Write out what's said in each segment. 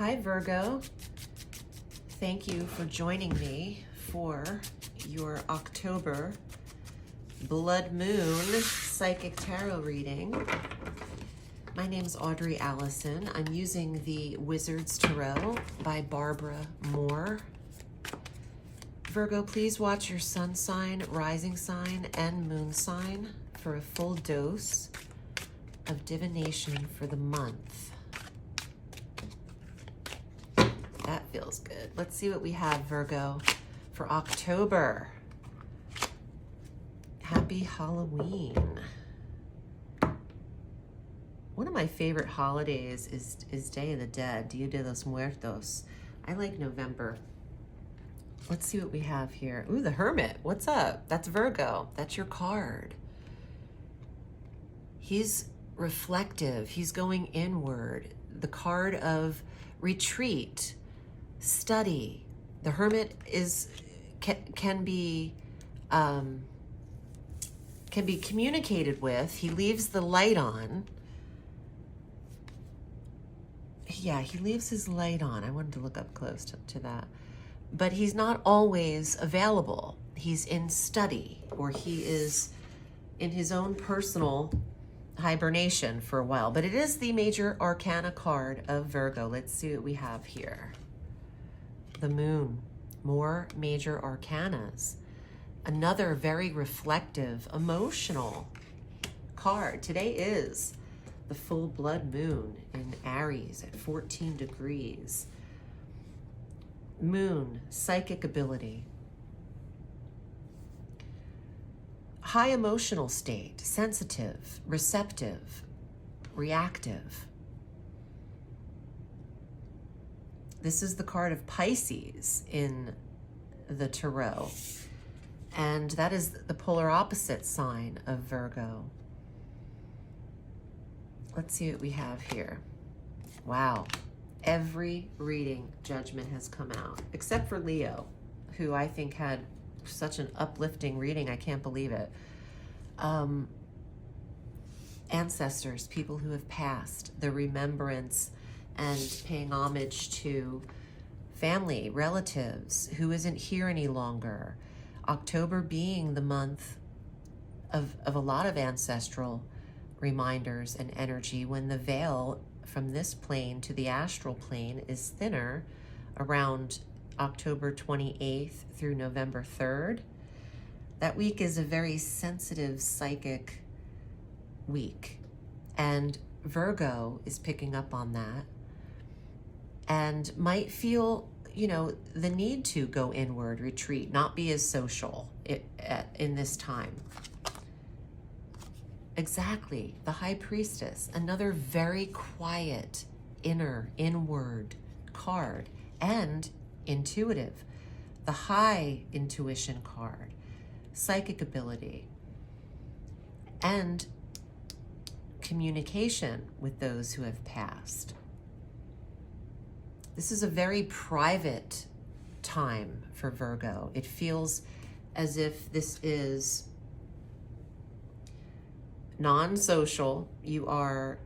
Hi, Virgo. Thank you for joining me for your October Blood Moon Psychic Tarot reading. My name's Audrey Alison. I'm using the Wizard's Tarot by Barbara Moore. Virgo, please watch your sun sign, rising sign, and moon sign for a full dose of divination for the month. That feels good. Let's see what we have, Virgo, for October. Happy Halloween. One of my favorite holidays is Day of the Dead, Dia de los Muertos. I like November. Let's see what we have here. Ooh, the Hermit. What's up? That's Virgo. That's your card. He's reflective. He's going inward. The card of retreat, study. The Hermit can be communicated with. He leaves the light on. Yeah, he leaves his light on. I wanted to look up close to that. But he's not always available. He's in study, or he is in his own personal hibernation for a while. But it is the major arcana card of Virgo. Let's see what we have here. The Moon. More major arcanas. Another very reflective, emotional card. Today is the full blood moon in Aries at 14 degrees. Moon, psychic ability. High emotional state, sensitive, receptive, reactive. This is the card of Pisces in the Tarot. And that is the polar opposite sign of Virgo. Let's see what we have here. Wow. Every reading judgment has come out, except for Leo, who I think had such an uplifting reading. I can't believe it. Ancestors, people who have passed, the remembrance and paying homage to family, relatives who isn't here any longer. October being the month of a lot of ancestral reminders and energy, when the veil from this plane to the astral plane is thinner around October 28th through November 3rd. That week is a very sensitive psychic week, and Virgo is picking up on that and might feel, you know, the need to go inward, retreat, not be as social in this time. Exactly, the High Priestess, another very quiet, inward card, and intuitive, the high intuition card, psychic ability, and communication with those who have passed. This is a very private time for Virgo. It feels as if this is non-social. You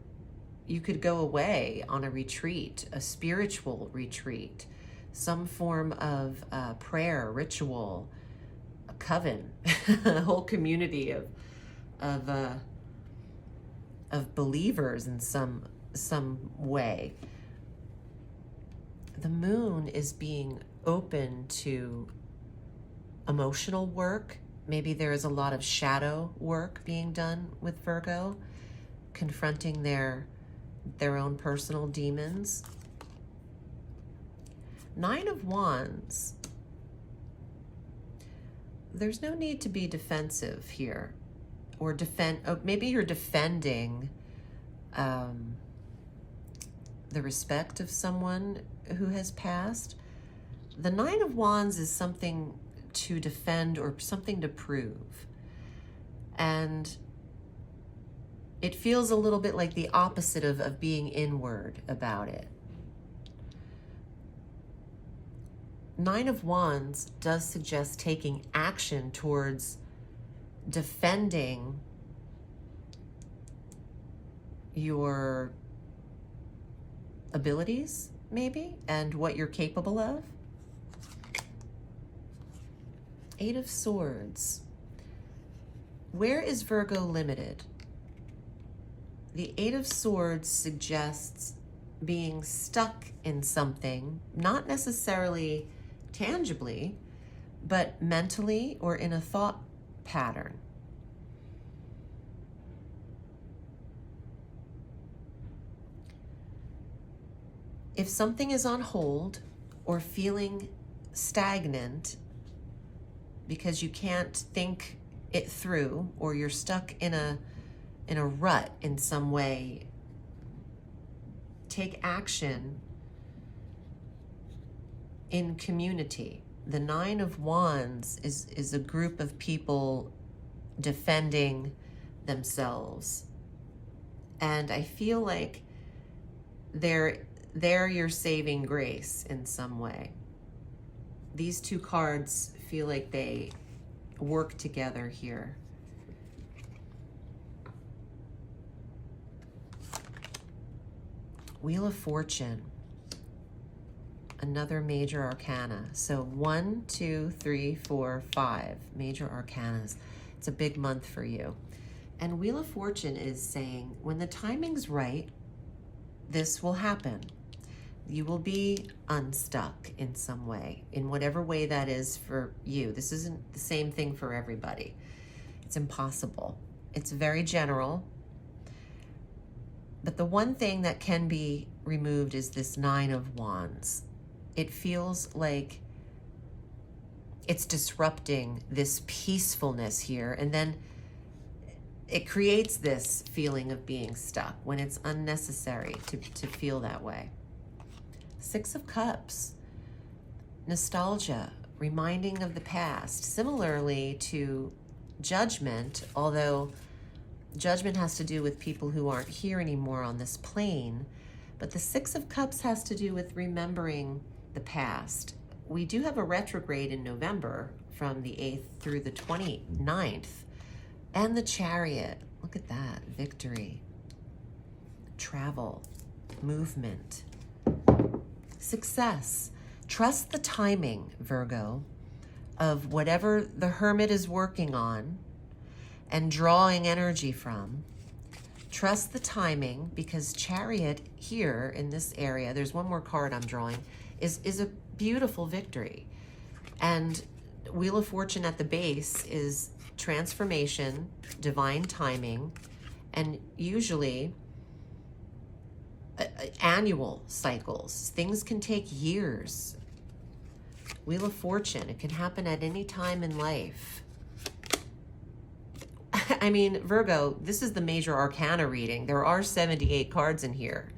could go away on a retreat, a spiritual retreat, some form of prayer, ritual, a coven, a whole community of believers in some way. The moon is being open to emotional work. Maybe there is a lot of shadow work being done with Virgo, confronting their own personal demons. Nine of Wands. There's no need to be defensive here, or maybe you're defending the respect of someone who has passed. The Nine of Wands is something to defend or something to prove. And it feels a little bit like the opposite of being inward about it. Nine of Wands does suggest taking action towards defending your abilities, maybe, and what you're capable of. Eight of Swords. Where is Virgo limited? The Eight of Swords suggests being stuck in something, not necessarily tangibly, but mentally or in a thought pattern. If something is on hold or feeling stagnant because you can't think it through, or you're stuck in a rut in some way, take action in community. The Nine of Wands is a group of people defending themselves. And I feel like they're your saving grace in some way. These two cards feel like they work together here. Wheel of Fortune, another major arcana. So 1, 2, 3, 4, 5 major arcanas. It's a big month for you. And Wheel of Fortune is saying, when the timing's right, this will happen. You will be unstuck in some way, in whatever way that is for you. This isn't the same thing for everybody. It's impossible. It's very general. But the one thing that can be removed is this Nine of Wands. It feels like it's disrupting this peacefulness here, and then it creates this feeling of being stuck when it's unnecessary to feel that way. Six of Cups, nostalgia, reminding of the past. Similarly to Judgment, although Judgment has to do with people who aren't here anymore on this plane, but the Six of Cups has to do with remembering the past. We do have a retrograde in November from the 8th through the 29th, and the Chariot. Look at that, victory, travel, movement, success. Trust the timing, Virgo, of whatever the Hermit is working on and drawing energy from. Trust the timing, because Chariot here in this area, there's one more card I'm drawing, is a beautiful victory. And Wheel of Fortune at the base is transformation, divine timing, and usually annual cycles. Things can take years. Wheel of Fortune, it can happen at any time in life. I mean, Virgo, this is the major arcana reading. There are 78 cards in here.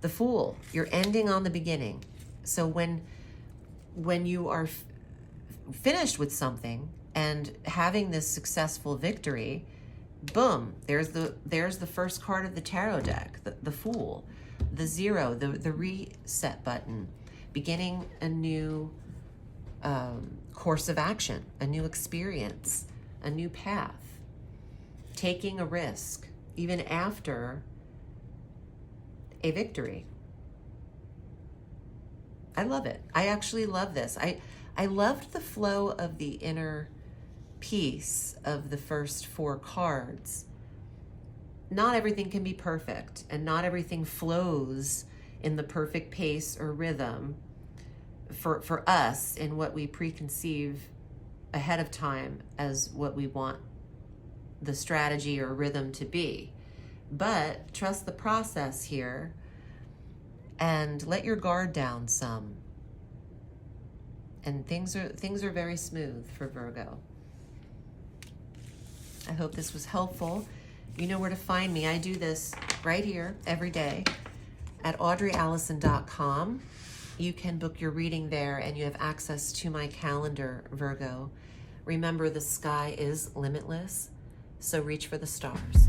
The Fool, you're ending on the beginning. So when you are finished with something and having this successful victory, boom, there's the first card of the tarot deck, the Fool, the Zero, the reset button, beginning a new course of action, a new experience, a new path, taking a risk, even after a victory. I love it. I actually love this. I loved the flow of the inner piece of the first four cards. Not everything can be perfect, and not everything flows in the perfect pace or rhythm for us in what we preconceive ahead of time as what we want the strategy or rhythm to be. But trust the process here and let your guard down some. And things are very smooth for Virgo. I hope this was helpful. You know where to find me. I do this right here every day at audreyalison.com. You can book your reading there, and you have access to my calendar, Virgo. Remember, the sky is limitless, so reach for the stars.